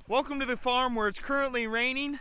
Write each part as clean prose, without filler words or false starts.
Welcome to the farm where it's currently raining,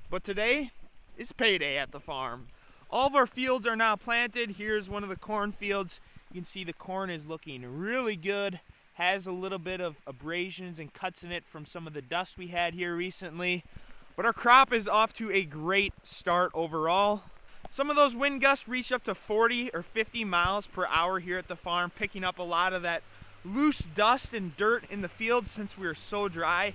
but today is payday at the farm. All of our fields are now planted. Here's one of the corn fields. You can see the corn is looking really good. Has a little bit of abrasions and cuts in it from some of the dust we had here recently. But our crop is off to a great start overall. Some of those wind gusts reached up to 40 or 50 miles per hour here at the farm, picking up a lot of that loose dust and dirt in the field since we were so dry,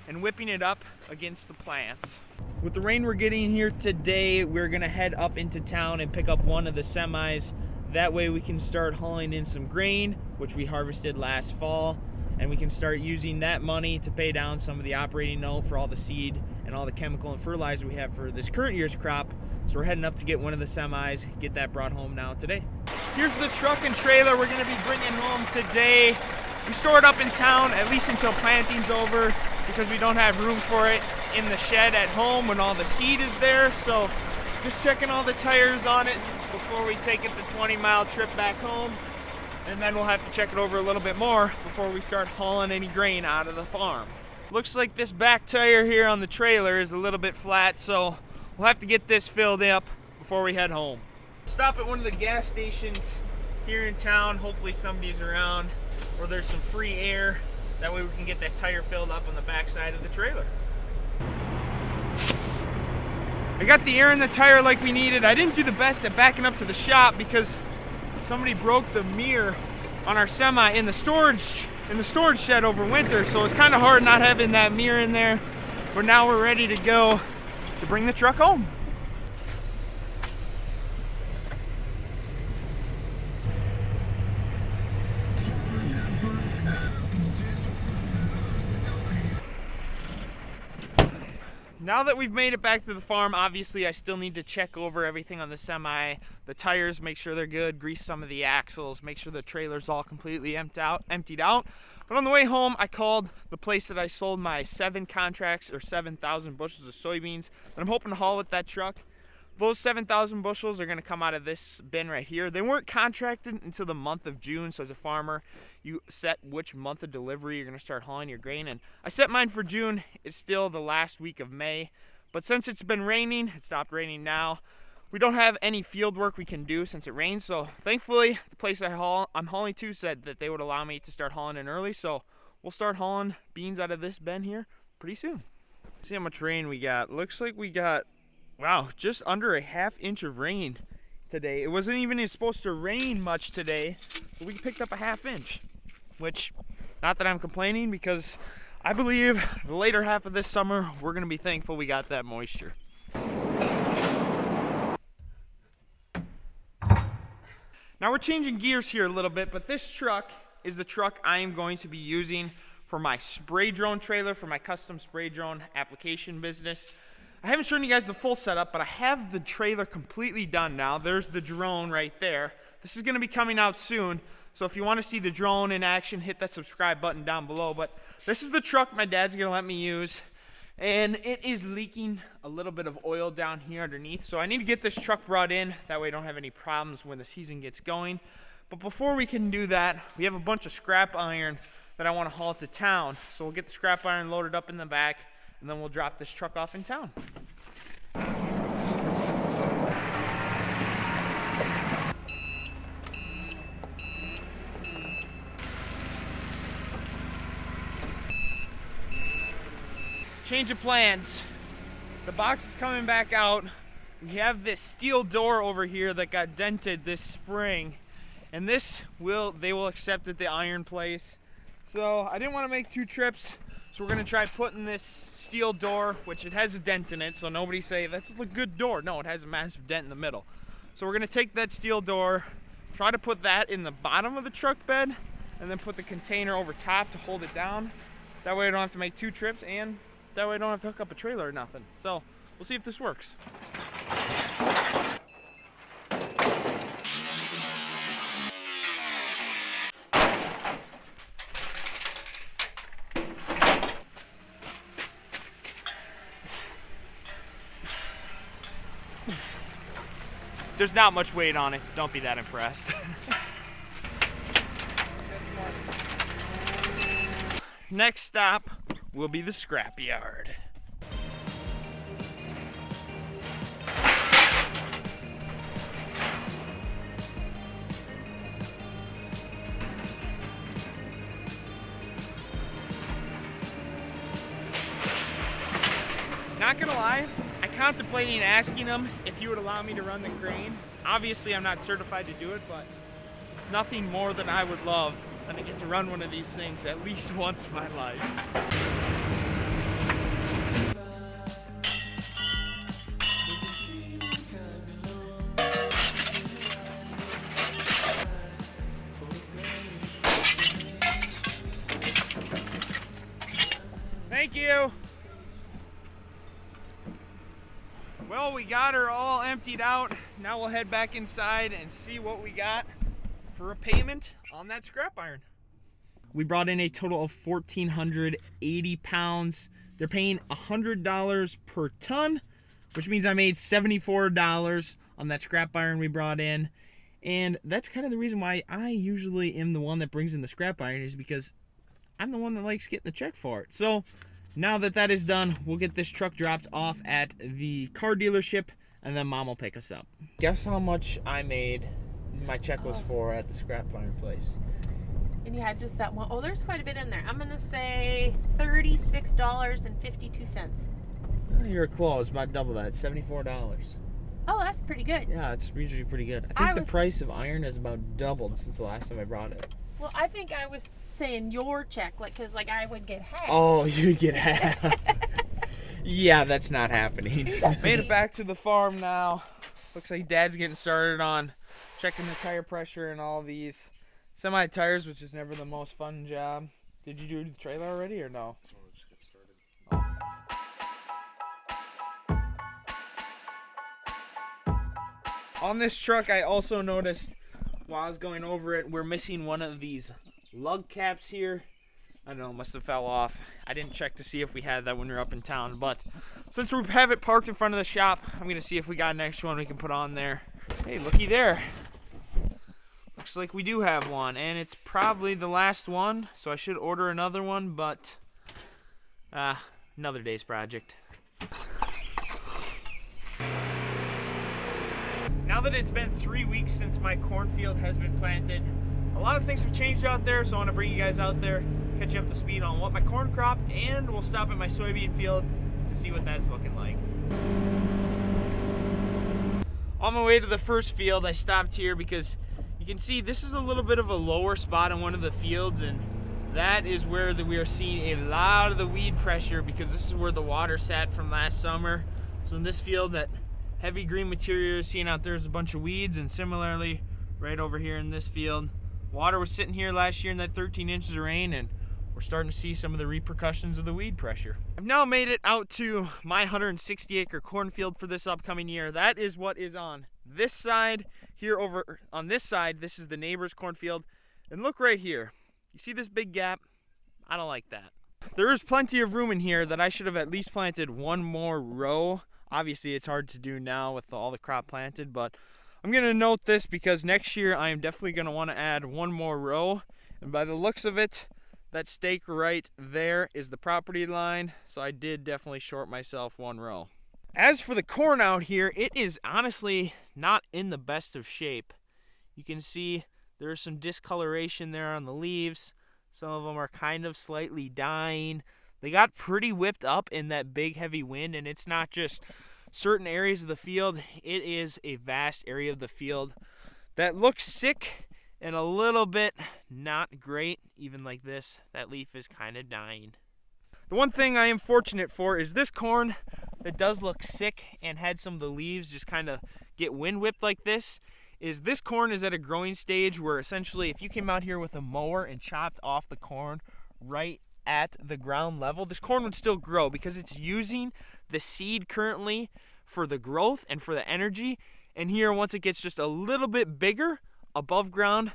and whipping it up against the plants. With the rain we're getting here today, we're gonna head up into town and pick up one of the semis. That way we can start hauling in some grain, which we harvested last fall, and we can start using that money to pay down some of the operating note for all the seed and all the chemical and fertilizer we have for this current year's crop. So we're heading up to get one of the semis, get that brought home now today. Here's the truck and trailer we're gonna be bringing home today. We store it up in town, at least until planting's over, because we don't have room for it in the shed at home when all the seed is there. So just checking all the tires on it before we take it the 20-mile trip back home. And then we'll have to check it over a little bit more before we start hauling any grain out of the farm. Looks like this back tire here on the trailer is a little bit flat, so we'll have to get this filled up before we head home. Stop at one of the gas stations here in town. Hopefully somebody's around where there's some free air. That way we can get that tire filled up on the back side of the trailer. I got the air in the tire like we needed. I didn't do the best at backing up to the shop because somebody broke the mirror on our semi in the storage shed over winter, so it's kind of hard not having that mirror in there. But now we're ready to go to bring the truck home. Now that we've made it back to the farm, obviously I still need to check over everything on the semi, the tires, make sure they're good, grease some of the axles, make sure the trailer's all completely emptied out. But on the way home, I called the place that I sold my 7,000 bushels of soybeans that I'm hoping to haul with that truck. Those 7,000 bushels are gonna come out of this bin right here. They weren't contracted until the month of June, so as a farmer, you set which month of delivery you're gonna start hauling your grain, and I set mine for June. It's still the last week of May, but since it's been raining, it stopped raining now, we don't have any field work we can do since it rains, so thankfully the place I'm hauling to said that they would allow me to start hauling in early, so we'll start hauling beans out of this bin here pretty soon. See how much rain we got. Looks like we got, wow, just under a ½ inch of rain today. It wasn't even supposed to rain much today, but we picked up a ½ inch, which, not that I'm complaining, because I believe the later half of this summer, we're gonna be thankful we got that moisture. Now we're changing gears here a little bit, but this truck is the truck I am going to be using for my spray drone trailer, for my custom spray drone application business. I haven't shown you guys the full setup, but I have the trailer completely done now. There's the drone right there. This is gonna be coming out soon, so if you wanna see the drone in action, hit that subscribe button down below. But this is the truck my dad's gonna let me use, and it is leaking a little bit of oil down here underneath, so I need to get this truck brought in. That way I don't have any problems when the season gets going. But before we can do that, we have a bunch of scrap iron that I wanna haul to town. So we'll get the scrap iron loaded up in the back, and then we'll drop this truck off in town. Change of plans. The box is coming back out. We have this steel door over here that got dented this spring, and they will accept at the iron place. So I didn't want to make 2 trips, so we're gonna try putting this steel door, which it has a dent in it, so nobody say that's a good door. No, it has a massive dent in the middle. So we're gonna take that steel door, try to put that in the bottom of the truck bed, and then put the container over top to hold it down. That way I don't have to make 2 trips, and that way I don't have to hook up a trailer or nothing. So we'll see if this works. There's not much weight on it. Don't be that impressed. Next stop, will be the scrap yard. Not gonna lie, I contemplating asking him if he would allow me to run the crane. Obviously, I'm not certified to do it, but nothing more than I would love than to get to run one of these things at least once in my life. Thank you. Well, we got her all emptied out. Now we'll head back inside and see what we got for a payment on that scrap iron. We brought in a total of 1,480 pounds. They're paying $100 per ton, which means I made $74 on that scrap iron we brought in. And that's kind of the reason why I usually am the one that brings in the scrap iron, is because I'm the one that likes getting the check for it. So now that that is done, we'll get this truck dropped off at the car dealership, and then Mom will pick us up. Guess how much I made my check was for at the scrap iron place. And you had just that one. Oh, there's quite a bit in there. I'm gonna say $36.52. Oh, you're close, about double that, $74. Oh, that's pretty good. Yeah, it's usually pretty good. I think the price of iron has about doubled since the last time I brought it. Well, I think I was saying your check, like, cause like I would get half. Oh, you'd get half. Yeah, that's not happening. Made it back to the farm now. Looks like Dad's getting started on checking the tire pressure and all these semi-tires, which is never the most fun job. Did you do the trailer already or no? No, just get started. On this truck, I also noticed while I was going over it, we're missing one of these lug caps here. I don't know, must have fell off. I didn't check to see if we had that when we were up in town, but since we have it parked in front of the shop, I'm gonna see if we got an extra one we can put on there. Hey, looky there. Looks like we do have one, and it's probably the last one, so I should order another one, but another day's project. Now that it's been 3 weeks since my cornfield has been planted, a lot of things have changed out there, so I want to bring you guys out there, catch you up to speed on what my corn crop, and we'll stop at my soybean field to see what that's looking like. On my way to the first field, I stopped here because you can see this is a little bit of a lower spot in one of the fields, and that is where we are seeing a lot of the weed pressure, because this is where the water sat from last summer. So in this field, that heavy green material you're seeing out there is a bunch of weeds, and similarly right over here in this field, water was sitting here last year in that 13 inches of rain, and we're starting to see some of the repercussions of the weed pressure. I've now made it out to my 160-acre cornfield for this upcoming year. That is what is on this side. Here over on this side, this is the neighbor's cornfield. And look right here. You see this big gap? I don't like that. There is plenty of room in here that I should have at least planted one more row. Obviously, it's hard to do now with all the crop planted, but I'm going to note this because next year I am definitely going to want to add one more row. And by the looks of it, that stake right there is the property line, so I did definitely short myself one row. As for the corn out here, it is honestly not in the best of shape. You can see there's some discoloration there on the leaves. Some of them are kind of slightly dying. They got pretty whipped up in that big heavy wind, and it's not just certain areas of the field. It is a vast area of the field that looks sick and a little bit not great. Even like this, that leaf is kind of dying. The one thing I am fortunate for is this corn that does look sick and had some of the leaves just kind of get wind whipped like this corn is at a growing stage where essentially if you came out here with a mower and chopped off the corn right at the ground level, this corn would still grow because it's using the seed currently for the growth and for the energy. And here, once it gets just a little bit bigger above ground,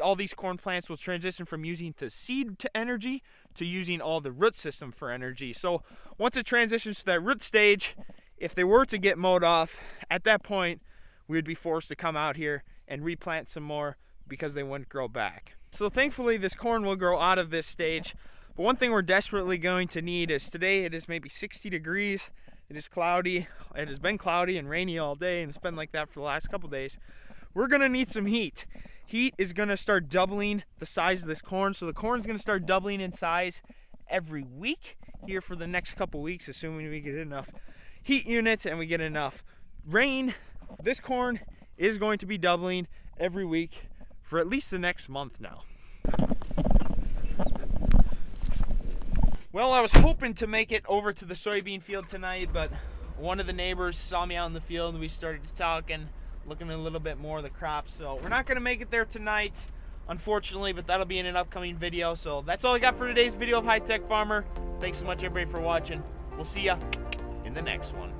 all these corn plants will transition from using the seed to energy to using all the root system for energy. So once it transitions to that root stage, if they were to get mowed off, at that point, we would be forced to come out here and replant some more because they wouldn't grow back. So thankfully, this corn will grow out of this stage. But one thing we're desperately going to need is today it is maybe 60 degrees. It is cloudy. It has been cloudy and rainy all day, and it's been like that for the last couple days. We're gonna need some heat. Heat is gonna start doubling the size of this corn. So the corn's gonna start doubling in size every week here for the next couple weeks, assuming we get enough heat units and we get enough rain. This corn is going to be doubling every week for at least the next month now. Well, I was hoping to make it over to the soybean field tonight, but one of the neighbors saw me out in the field and we started to talk and looking a little bit more of the crops. So we're not gonna make it there tonight, unfortunately, but that'll be in an upcoming video. So that's all I got for today's video of HiTech Farmer. Thanks so much everybody for watching. We'll see ya in the next one.